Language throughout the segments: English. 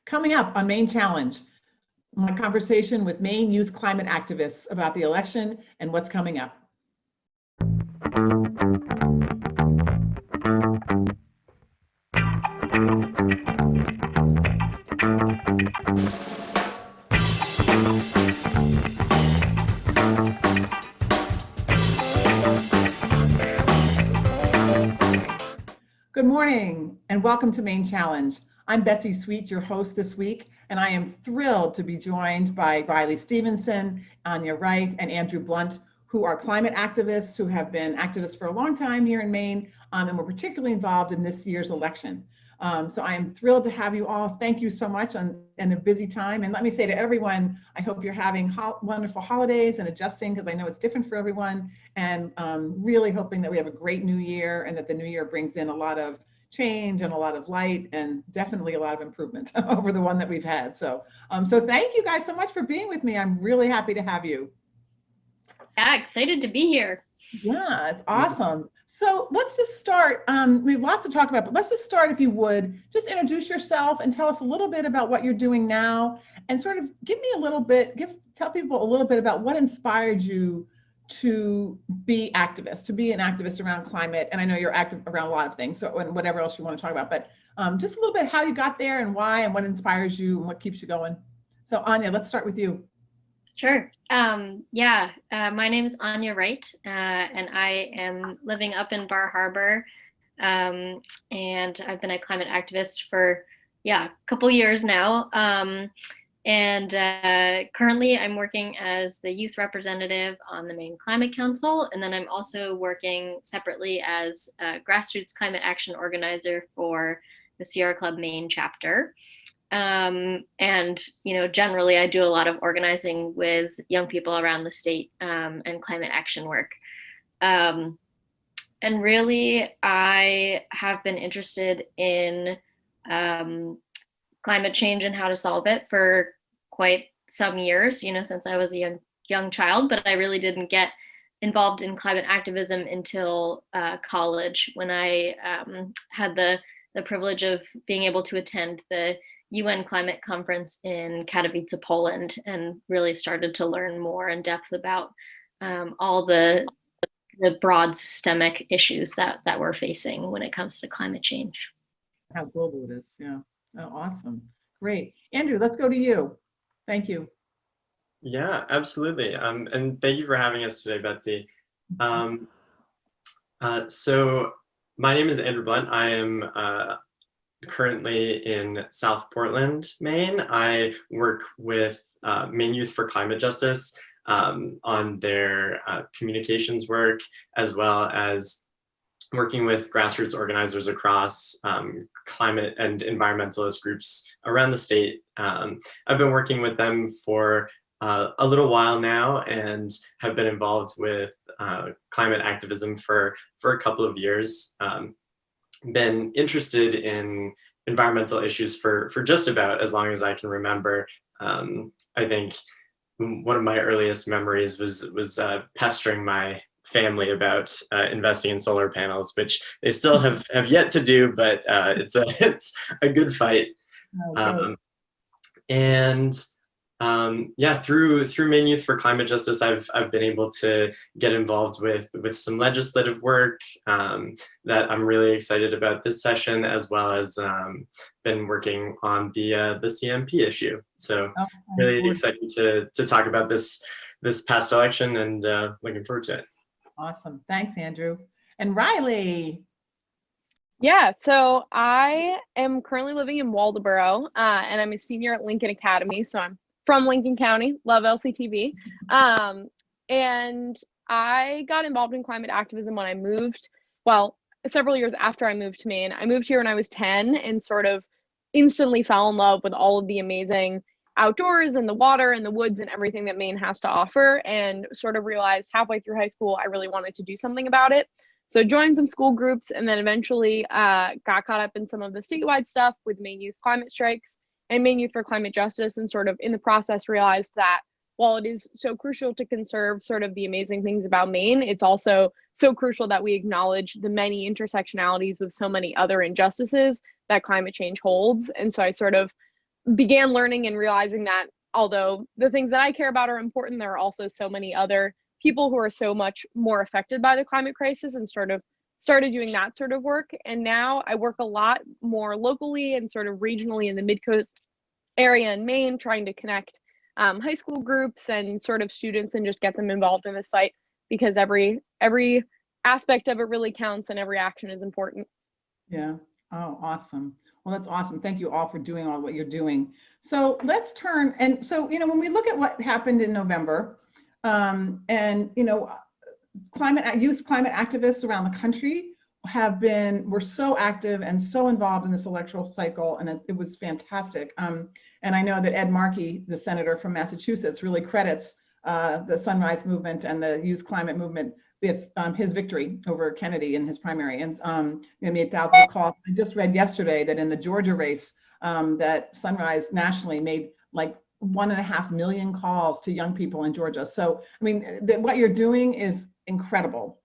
Coming up on Maine Challenge, my conversation with Maine youth climate activists about the election and what's coming up. Good morning and welcome to Maine Challenge. I'm Betsy Sweet, your host this week, and I am thrilled to be joined by Riley Stevenson, Anya Wright, and Andrew Blunt, who are climate activists who have been activists for a long time here in Maine, and were particularly involved in this year's election. So I am thrilled to have you all. Thank you so much in a busy time. And let me say to everyone, I hope you're having wonderful holidays and adjusting, because I know it's different for everyone, and really hoping that we have a great new year and that the new year brings in a lot of change and a lot of light and definitely a lot of improvement over the one that we've had. So, so thank you guys so much for being with me. I'm really happy to have you. Yeah, excited to be here. Yeah, it's awesome. So let's just start. We have lots to talk about, but let's just start, if you would, just introduce yourself and tell us a little bit about what you're doing now, and sort of give me a little bit, tell people a little bit about what inspired you to be an activist around climate. And I know you're active around a lot of things, so and whatever else you want to talk about, but just a little bit how you got there and why and what inspires you and what keeps you going. So Anya, let's start with you. Sure. My name is Anya Wright, and I am living up in Bar Harbor, and I've been a climate activist for a couple years now. Currently I'm working as the youth representative on the Maine Climate Council, and then I'm also working separately as a grassroots climate action organizer for the Sierra Club Maine chapter. Generally I do a lot of organizing with young people around the state, and climate action work. And really, I have been interested in climate change and how to solve it for quite some years, since I was a young child, but I really didn't get involved in climate activism until college, when I had the privilege of being able to attend the UN climate conference in Katowice, Poland, and really started to learn more in depth about all the broad systemic issues that we're facing when it comes to climate change. How global it is, yeah. Oh, awesome, great. Andrew, let's go to you. Thank you. Yeah, absolutely. And thank you for having us today, Betsy. So my name is Andrew Blunt. I am currently in South Portland, Maine. I work with Maine Youth for Climate Justice on their communications work, as well as working with grassroots organizers across climate and environmentalist groups around the state. I've been working with them for a little while now, and have been involved with climate activism for a couple of years. Been interested in environmental issues for just about as long as I can remember. I think one of my earliest memories was pestering my family about investing in solar panels, which they still have yet to do, but it's a good fight. Through Maine Youth for Climate Justice, I've been able to get involved with some legislative work that I'm really excited about this session, as well as been working on the CMP issue. So really excited to talk about this past election, and looking forward to it. Awesome, thanks, Andrew. And Riley. Yeah, so I am currently living in Waldoboro, and I'm a senior at Lincoln Academy, so I'm from Lincoln County, love LCTV. And I got involved in climate activism when I moved, several years after I moved to Maine. I moved here when I was 10 and sort of instantly fell in love with all of the amazing outdoors and the water and the woods and everything that Maine has to offer, and sort of realized halfway through high school I really wanted to do something about it. So joined some school groups, and then eventually got caught up in some of the statewide stuff with Maine Youth Climate Strikes and Maine Youth for Climate Justice, and sort of in the process realized that while it is so crucial to conserve sort of the amazing things about Maine, it's also so crucial that we acknowledge the many intersectionalities with so many other injustices that climate change holds. And so I sort of began learning and realizing that although the things that I care about are important, there are also so many other people who are so much more affected by the climate crisis, and sort of started doing that sort of work. And now I work a lot more locally and sort of regionally in the mid-coast area in Maine, trying to connect high school groups and sort of students and just get them involved in this fight, because every aspect of it really counts and every action is important. Yeah. Oh, awesome. Well, that's awesome. Thank you all for doing all what you're doing. So let's turn. And so, when we look at what happened in November, and, youth climate activists around the country were so active and so involved in this electoral cycle, and it was fantastic. And I know that Ed Markey, the senator from Massachusetts, really credits the Sunrise Movement and the youth climate movement with his victory over Kennedy in his primary, and made thousands of calls. I just read yesterday that in the Georgia race, that Sunrise nationally made like 1.5 million calls to young people in Georgia. So, what you're doing is incredible.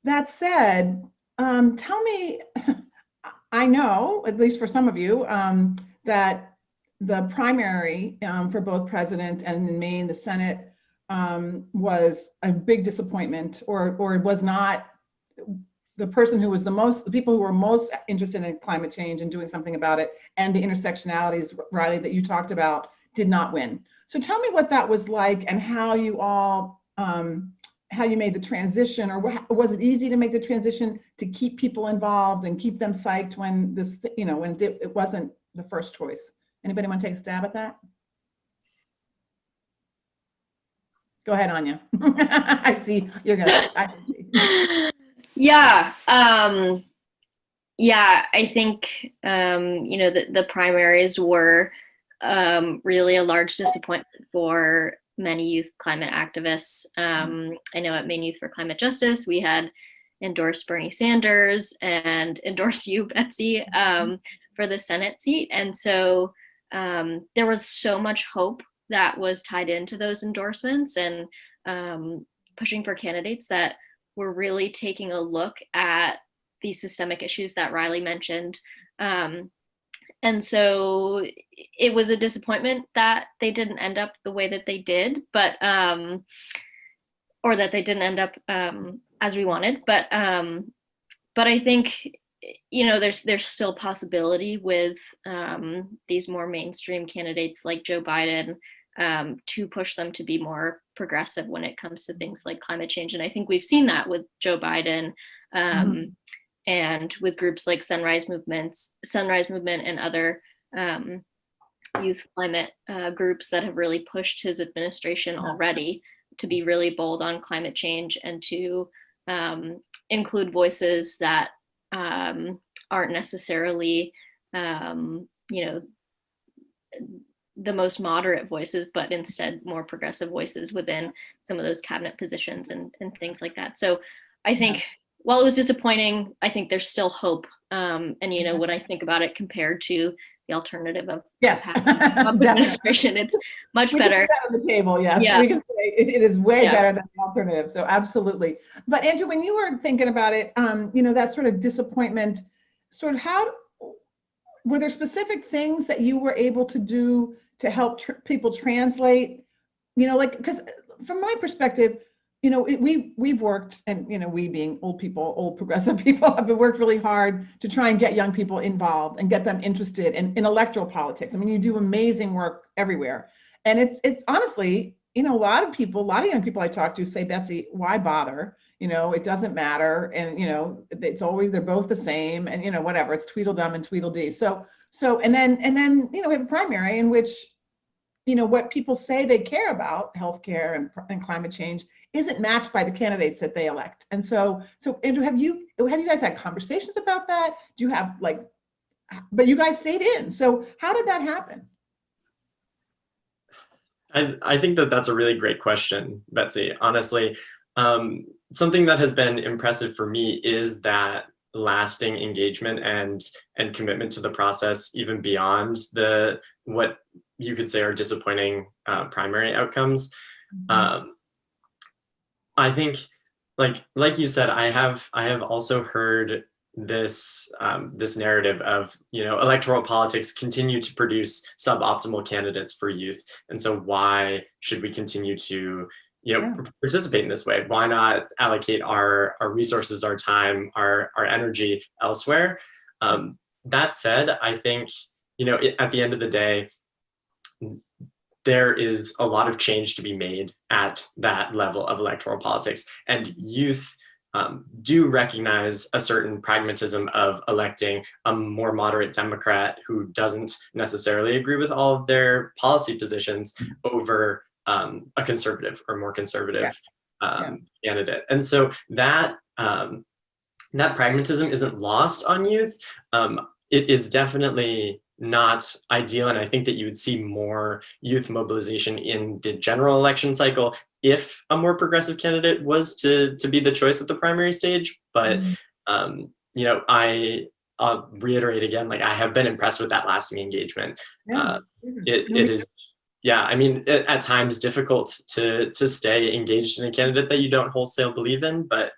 That said, tell me, I know, at least for some of you, that the primary for both president and in Maine, the Senate, was a big disappointment, or was not the person who was the people who were most interested in climate change and doing something about it, and the intersectionalities, Riley, that you talked about, did not win. So tell me what that was like, and how you all, how you made the transition, or was it easy to make the transition to keep people involved and keep them psyched when this, when it wasn't the first choice? Anybody want to take a stab at that? Go ahead, Anya. I see you're gonna. Yeah. Yeah, I think, the primaries were really a large disappointment for many youth climate activists. I know at Maine Youth for Climate Justice, we had endorsed Bernie Sanders and endorsed you, Betsy, for the Senate seat. And so there was so much hope that was tied into those endorsements, and pushing for candidates that were really taking a look at these systemic issues that Riley mentioned. And so it was a disappointment that they didn't end up the way that they did, but or that they didn't end up as we wanted. But I think, there's still possibility with these more mainstream candidates like Joe Biden, to push them to be more progressive when it comes to things like climate change. And I think we've seen that with Joe Biden, and with groups like Sunrise Movement and other youth climate groups that have really pushed his administration already to be really bold on climate change, and to include voices that aren't necessarily, the most moderate voices, but instead more progressive voices within some of those cabinet positions and things like that. So I think, while it was disappointing, I think there's still hope. And when I think about it compared to the alternative of administration, it's much better. Put that on the table, yes. Yeah. We can say it is way better than the alternative. So absolutely. But Andrew, when you were thinking about it, that sort of disappointment, sort of were there specific things that you were able to do to help people translate? Because from my perspective, we've worked, and we being old progressive people, have worked really hard to try and get young people involved and get them interested in electoral politics. You do amazing work everywhere, and it's honestly, a lot of young people I talk to say, Betsy, why bother? It doesn't matter, and it's always, they're both the same, and whatever, it's Tweedledum and Tweedledee. So and then we have a primary in which what people say they care about, healthcare and climate change, isn't matched by the candidates that they elect. And so Andrew, have you guys had conversations about that? Do you have but you guys stayed in. So how did that happen? I think that's a really great question, Betsy. Honestly, something that has been impressive for me is that lasting engagement and commitment to the process, even beyond what you could say are disappointing primary outcomes. I think, like you said, I have also heard this narrative of, electoral politics continue to produce suboptimal candidates for youth, and so why should we continue to participate in this way? Why not allocate our resources, our time, our energy elsewhere? That said, I think at the end of the day, there is a lot of change to be made at that level of electoral politics, and youth do recognize a certain pragmatism of electing a more moderate Democrat who doesn't necessarily agree with all of their policy positions over a conservative or more conservative candidate. And so that pragmatism isn't lost on youth. It is definitely not ideal, and I think that you would see more youth mobilization in the general election cycle if a more progressive candidate was to be the choice at the primary stage. But I'll reiterate again, like, I have been impressed with that lasting engagement. It is, I mean, at times difficult to stay engaged in a candidate that you don't wholesale believe in, but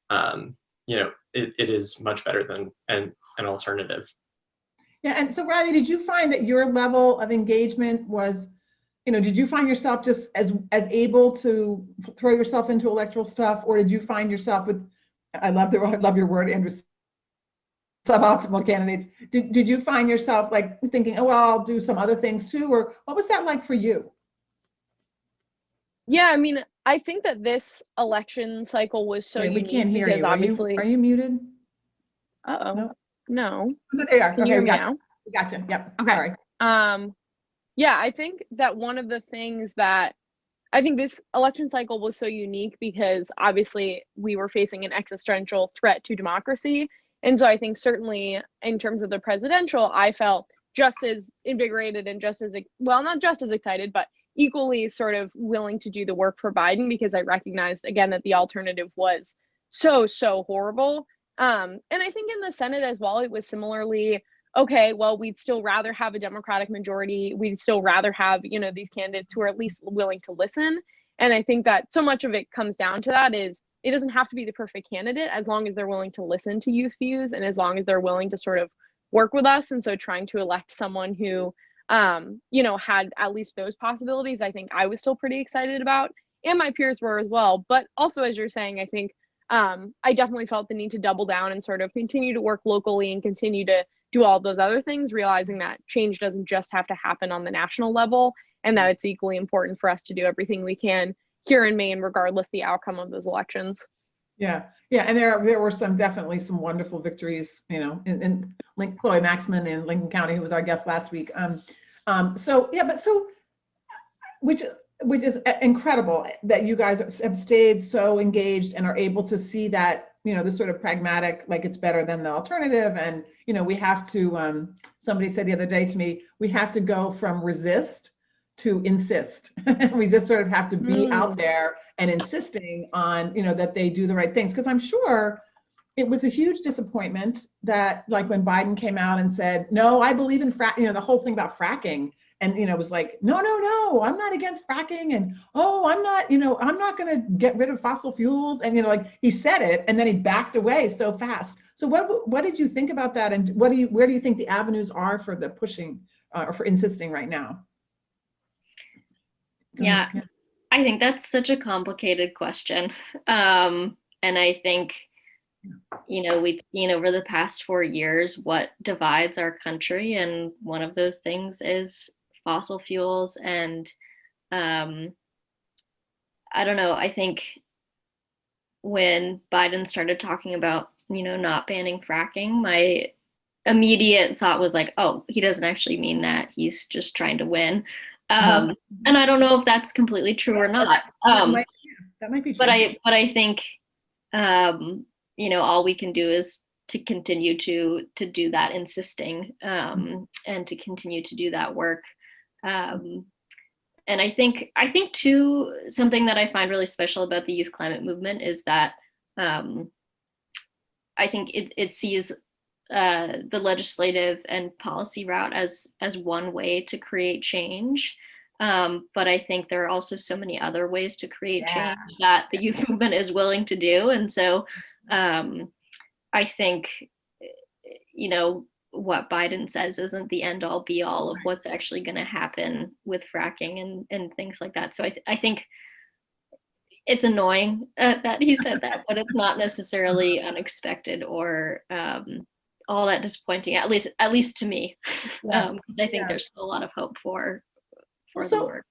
it is much better than an alternative. Yeah, and so Riley, did you find that your level of engagement was, did you find yourself just as able to throw yourself into electoral stuff, or did you find yourself with, I love your word, Andrew, suboptimal candidates? Did you find yourself like thinking, oh, well, I'll do some other things too, or what was that like for you? Yeah, I mean, I think that this election cycle was so unique. We can't hear because you. Obviously, are you muted? No. There you are. Can you hear me now? Gotcha. Yep. Okay. Sorry. Yeah, I think that one of the things that I think this election cycle was so unique because obviously we were facing an existential threat to democracy. And so I think certainly in terms of the presidential, I felt just as invigorated and just as, well, not just as excited, but equally sort of willing to do the work for Biden, because I recognized again that the alternative was so horrible. And I think in the Senate as well, it was similarly, okay, well, we'd still rather have a Democratic majority. We'd still rather have, these candidates who are at least willing to listen. And I think that so much of it comes down to that is it doesn't have to be the perfect candidate as long as they're willing to listen to youth views and as long as they're willing to sort of work with us. And so trying to elect someone who, had at least those possibilities, I think I was still pretty excited about, and my peers were as well. But also, as you're saying, I think I definitely felt the need to double down and sort of continue to work locally and continue to do all those other things, realizing that change doesn't just have to happen on the national level and that it's equally important for us to do everything we can here in Maine, regardless the outcome of those elections. Yeah, and there were definitely some wonderful victories, in Chloe Maxman in Lincoln County, who was our guest last week. Which is incredible that you guys have stayed so engaged and are able to see that, this sort of pragmatic, like it's better than the alternative. And, we have to, somebody said the other day to me, we have to go from resist to insist. We just sort of have to be out there and insisting on, that they do the right things. Because I'm sure it was a huge disappointment that, like, when Biden came out and said, no, I believe in the whole thing about fracking. And, it was like, no, I'm not against fracking. And, oh, I'm not going to get rid of fossil fuels. And, like, he said it and then he backed away so fast. So what did you think about that? And where do you think the avenues are for the pushing or for insisting right now? Yeah, I think that's such a complicated question. And I think, we've seen over the past 4 years what divides our country. And one of those things is fossil fuels. And I don't know, I think when Biden started talking about, not banning fracking, my immediate thought was like, oh, he doesn't actually mean that. He's just trying to win. And I don't know if that's completely true or not. That might be true. But I think, all we can do is to continue to do that insisting and to continue to do that work. And I think too, something that I find really special about the youth climate movement is that I think it sees the legislative and policy route as one way to create change. But I think there are also so many other ways to create change that the youth movement is willing to do. And so I think you know, what Biden says isn't the end all be all of what's actually going to happen with fracking and things like that. So I think it's annoying that he said that, but it's not necessarily unexpected or all that disappointing, at least to me. I think there's still a lot of hope for the work.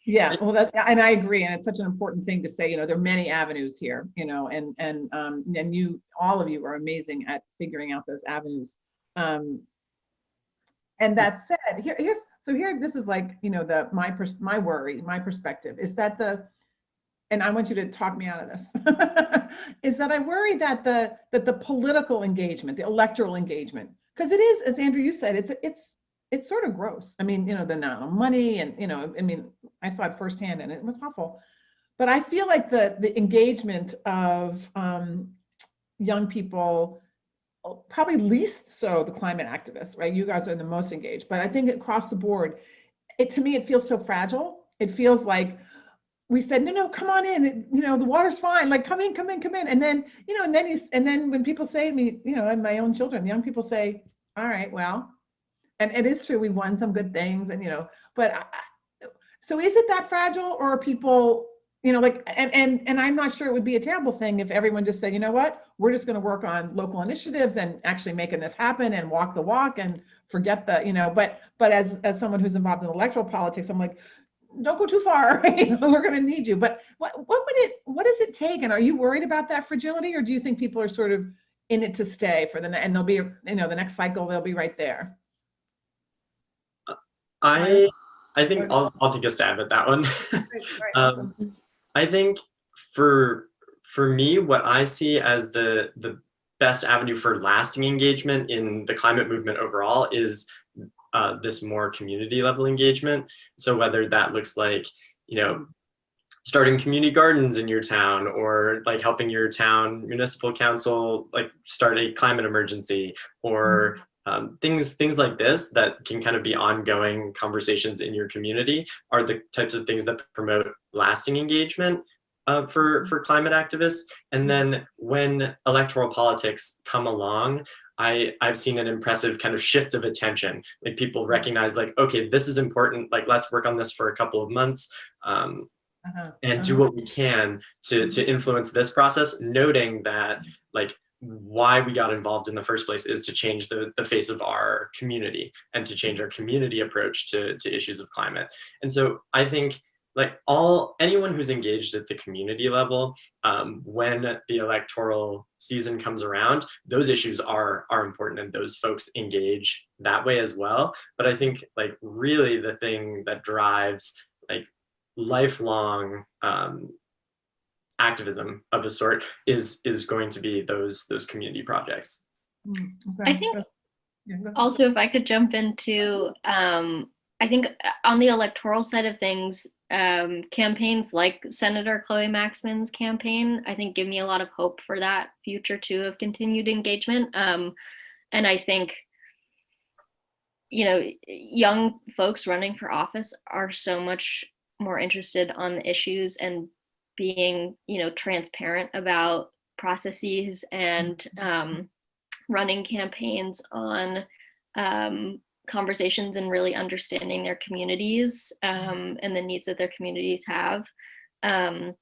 Yeah, well, and I agree, and it's such an important thing to say. You know, there are many avenues here. You know, and you, all of you, are amazing at figuring out those avenues. And that said, here's this is like, you know, my worry, my perspective is that and I want you to talk me out of this, is that I worry that the political engagement, the electoral engagement, because it is, as Andrew, you said, it's sort of gross. I mean, you know, the amount of money, and, you know, I mean, I saw it firsthand and it was awful. But I feel like the engagement of young people, probably least so the climate activists, right? You guys are the most engaged, but I think across the board, to me, it feels so fragile. It feels like we said, no, come on in. You know, the water's fine. Like, come in. And then, you know, and then when people say to me, you know, and my own children, young people say, all right, well, and it is true, we won some good things, and, you know, but so is it that fragile, or are people, you know, like, and I'm not sure it would be a terrible thing if everyone just said, you know what, we're just going to work on local initiatives and actually making this happen and walk the walk and forget the, you know, but as someone who's involved in electoral politics, I'm like, don't go too far, you know, we're going to need you. But what does it take? And are you worried about that fragility, or do you think people are sort of in it to stay and they'll be, you know, the next cycle, they'll be right there? I think I'll take a stab at that one. I think for me, what I see as the best avenue for lasting engagement in the climate movement overall is this more community level engagement. So whether that looks like, you know, starting community gardens in your town, or like helping your town municipal council like start a climate emergency, or things like this that can kind of be ongoing conversations in your community, are the types of things that promote lasting engagement for climate activists. And then when electoral politics come along, I've seen an impressive kind of shift of attention. Like, people recognize, like, okay, this is important. Like, let's work on this for a couple of months. And do what we can to influence this process, noting that, like, why we got involved in the first place is to change the face of our community and to change our community approach to issues of climate. And so I think, like, anyone who's engaged at the community level, when the electoral season comes around, those issues are important, and those folks engage that way as well. But I think, like, really the thing that drives, like, lifelong activism of a sort is going to be those community projects. Okay. I think also, if I could jump into, I think on the electoral side of things, campaigns like Senator Chloe Maxman's campaign, I think, give me a lot of hope for that future too of continued engagement. And I think, you know, young folks running for office are so much more interested on the issues and being, you know, transparent about processes and running campaigns on conversations and really understanding their communities and the needs that their communities have. And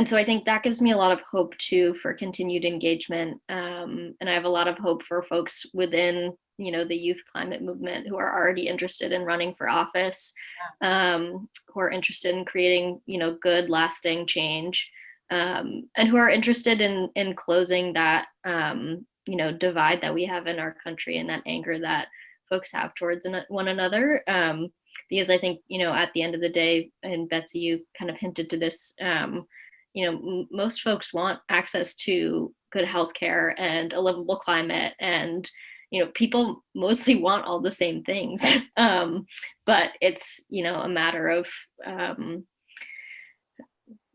so I think that gives me a lot of hope too for continued engagement. And I have a lot of hope for folks within, you know, the youth climate movement who are already interested in running for office, who are interested in creating, you know, good lasting change, and who are interested in closing that, you know, divide that we have in our country and that anger that folks have towards one another. Because I think, you know, at the end of the day, and Betsy, you kind of hinted to this, you know, most folks want access to good healthcare and a livable climate, and, you know, people mostly want all the same things. But it's, you know, a matter of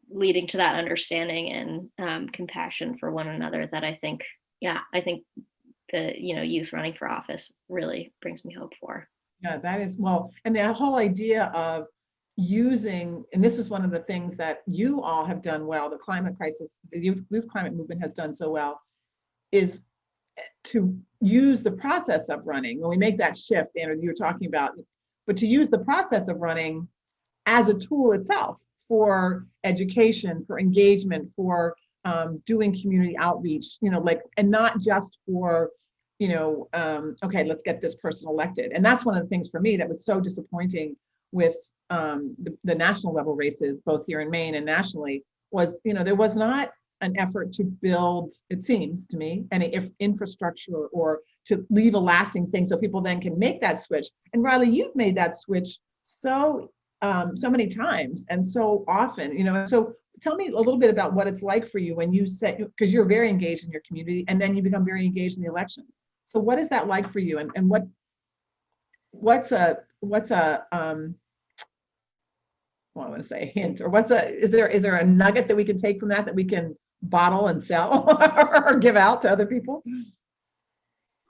leading to that understanding and compassion for one another that I think the, you know, youth running for office really brings me hope for. Yeah, that is, well, and the whole idea of using, and this is one of the things that you all have done well, the climate crisis, the youth climate movement has done so well, is to use the process of running, when we make that shift, Andrew, you were talking about, but to use the process of running as a tool itself for education, for engagement, for doing community outreach, and not just for, okay, let's get this person elected. And that's one of the things for me that was so disappointing with the national level races, both here in Maine and nationally, was, there was not an effort to build, it seems to me, any infrastructure or to leave a lasting thing so people then can make that switch. And Riley, you've made that switch so many times and so often, so tell me a little bit about what it's like for you when you say, because you're very engaged in your community and then you become very engaged in the elections. So what is that like for you? And what's a well, I want to say a hint, or is there a nugget that we can take from that we can bottle and sell or give out to other people?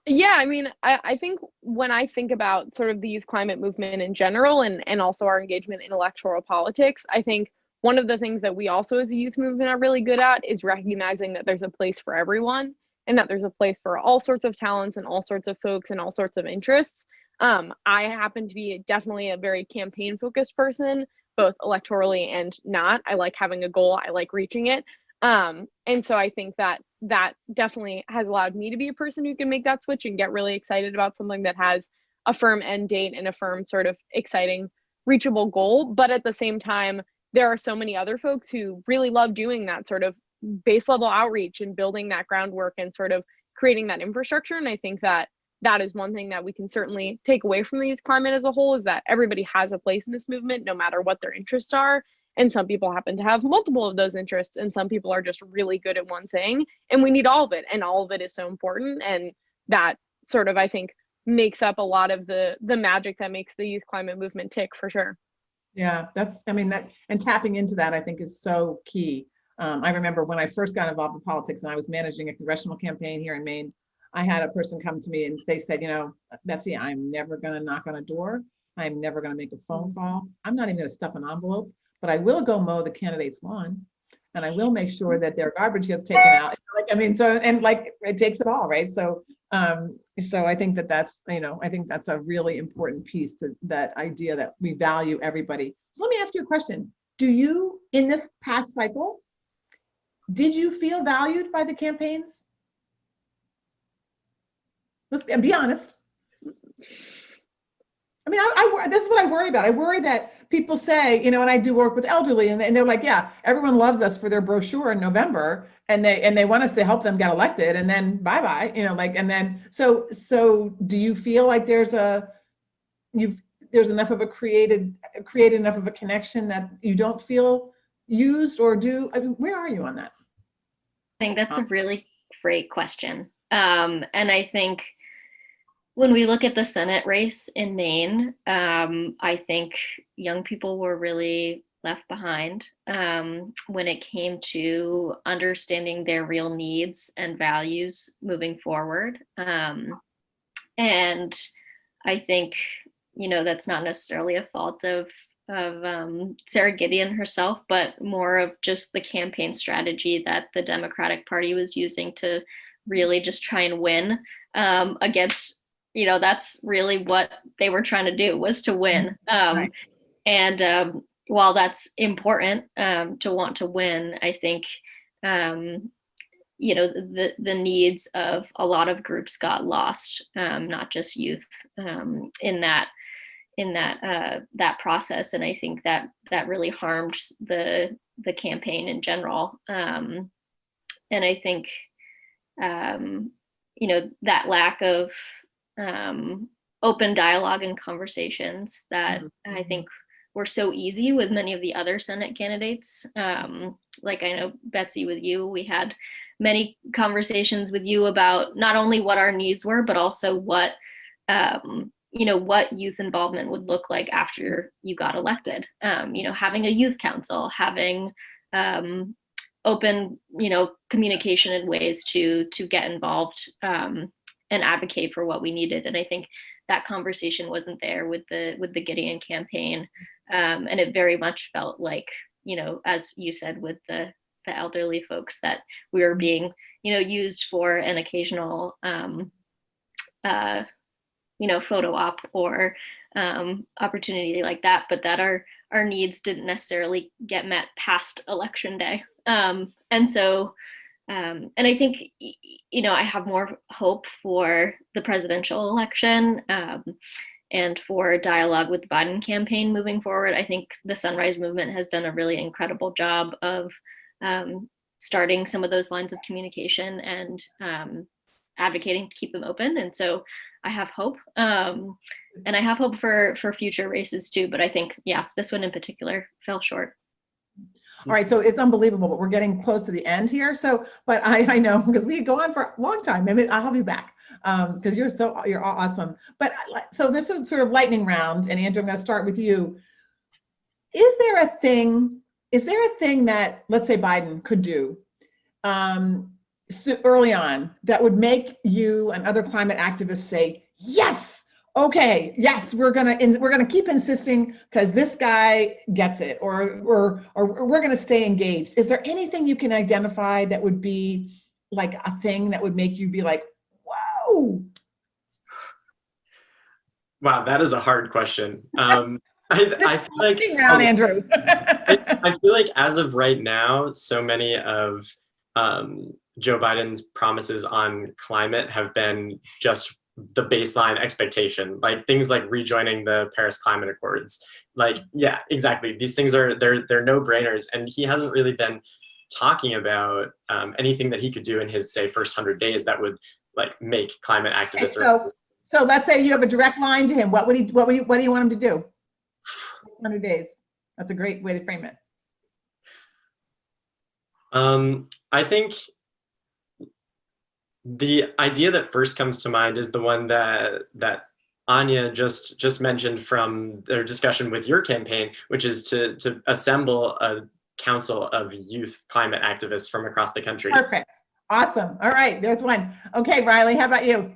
Yeah, I mean, I think when I think about sort of the youth climate movement in general and also our engagement in electoral politics, I think one of the things that we also as a youth movement are really good at is recognizing that there's a place for everyone and that there's a place for all sorts of talents and all sorts of folks and all sorts of interests. I happen to be definitely a very campaign focused person, both electorally and not. I like having a goal. I like reaching it. And so I think that definitely has allowed me to be a person who can make that switch and get really excited about something that has a firm end date and a firm sort of exciting, reachable goal. But at the same time, there are so many other folks who really love doing that sort of base level outreach and building that groundwork and sort of creating that infrastructure. And I think that is one thing that we can certainly take away from the youth climate as a whole, is that everybody has a place in this movement, no matter what their interests are. And some people happen to have multiple of those interests, and some people are just really good at one thing, and we need all of it, and all of it is so important. And that sort of, I think, makes up a lot of the magic that makes the youth climate movement tick, for sure. Yeah, and tapping into that, I think, is so key. I remember when I first got involved in politics and I was managing a congressional campaign here in Maine, I had a person come to me and they said, Betsy, I'm never going to knock on a door. I'm never going to make a phone call. I'm not even going to stuff an envelope, but I will go mow the candidate's lawn and I will make sure that their garbage gets taken out. It takes it all, right? So I think that's a really important piece to that idea that we value everybody. So let me ask you a question. Do you, in this past cycle, did you feel valued by the campaigns? Let's be honest. I mean, this is what I worry about. I worry that people say, and I do work with elderly, and they're like, yeah, everyone loves us for their brochure in November, and they want us to help them get elected, and then bye-bye, and then so do you feel like there's enough of created enough of a connection that you don't feel used, or do? I mean, where are you on that? I think that's a really great question. And I think when we look at the Senate race in Maine, I think young people were really left behind when it came to understanding their real needs and values moving forward. And I think, that's not necessarily a fault of Sarah Gideon herself, but more of just the campaign strategy that the Democratic Party was using to really just try and win against, that's really what they were trying to do, was to win. Right. And while that's important to want to win, I think, the needs of a lot of groups got lost, not just youth, in that process. And I think that really harmed the campaign in general. And I think, that lack of open dialogue and conversations that I think were so easy with many of the other Senate candidates. Like I know, Betsy, with you, we had many conversations with you about not only what our needs were, but also what youth involvement would look like after you got elected. Having a youth council, having open, communication and ways to get involved and advocate for what we needed. And I think that conversation wasn't there with the Gideon campaign. And it very much felt like, as you said, with the the elderly folks that we were being, used for an occasional, photo op or opportunity like that, but that our needs didn't necessarily get met past election day. And so, and I think, I have more hope for the presidential election and for dialogue with the Biden campaign moving forward. I think the Sunrise Movement has done a really incredible job of starting some of those lines of communication and advocating to keep them open. And so I have hope. And I have hope for future races too. But I think, this one in particular fell short. All right, so it's unbelievable, but we're getting close to the end here. So, but I know, because we could go on for a long time. Maybe I'll have you back because you're all awesome. But so this is sort of lightning round, and Andrew, I'm going to start with you. Is there a thing that, let's say, Biden could do so early on that would make you and other climate activists say, yes? Okay, yes, we're gonna keep insisting because this guy gets it, or we're gonna stay engaged. Is there anything you can identify that would be like a thing that would make you be like, whoa? Wow, that is a hard question. I feel like around, Andrew. I feel like as of right now, so many of Joe Biden's promises on climate have been just the baseline expectation, like things like rejoining the Paris Climate Accords. Like, yeah, exactly. These things they're no-brainers, and he hasn't really been talking about anything that he could do in his, say, first 100 days that would like make climate activists. Okay, so let's say you have a direct line to him. What do you want him to do? 100 days. That's a great way to frame it. I think the idea that first comes to mind is the one that Anya just mentioned from their discussion with your campaign, which is to assemble a council of youth climate activists from across the country. Perfect. Awesome. All right, there's one. Okay, Riley, how about you?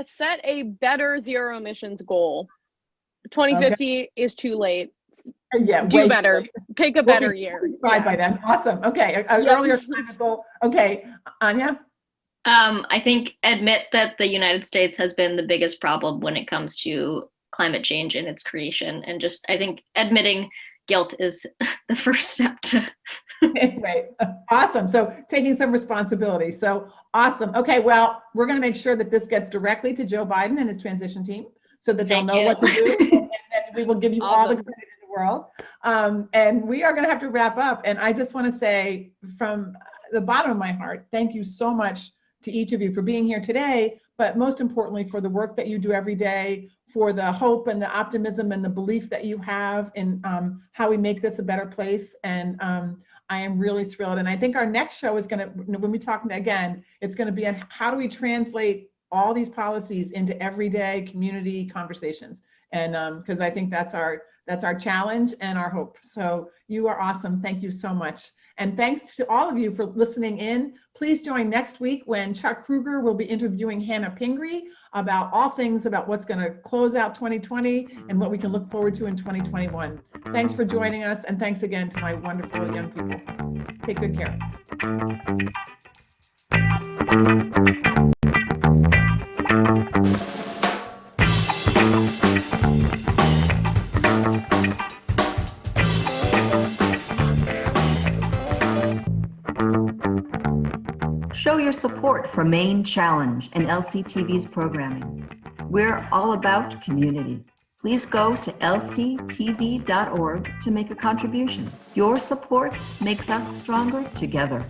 Set a better zero emissions goal. 2050 is too late. Yeah, do better. Pick a better year. By then. Awesome. Okay. Earlier climate goal. Okay, Anya. I think admit that the United States has been the biggest problem when it comes to climate change and its creation, and just I think admitting guilt is the first step to. Right. Awesome. So taking some responsibility. So awesome. Okay. Well, we're going to make sure that this gets directly to Joe Biden and his transition team, so that they'll know what to do, and then we will give you all the credit in the world. And we are going to have to wrap up. And I just want to say from the bottom of my heart, thank you so much to each of you for being here today, but most importantly for the work that you do every day, for the hope and the optimism and the belief that you have in how we make this a better place. And I am really thrilled. And I think our next show is going to, when we talk again, it's going to be on how do we translate all these policies into everyday community conversations. And because I think that's our challenge and our hope. So you are awesome. Thank you so much. And thanks to all of you for listening in. Please join next week when Chuck Kruger will be interviewing Hannah Pingree about all things about what's going to close out 2020 and what we can look forward to in 2021. Thanks for joining us. And thanks again to my wonderful young people. Take good care. Show your support for Maine Challenge and LCTV's programming. We're all about community. Please go to lctv.org to make a contribution. Your support makes us stronger together.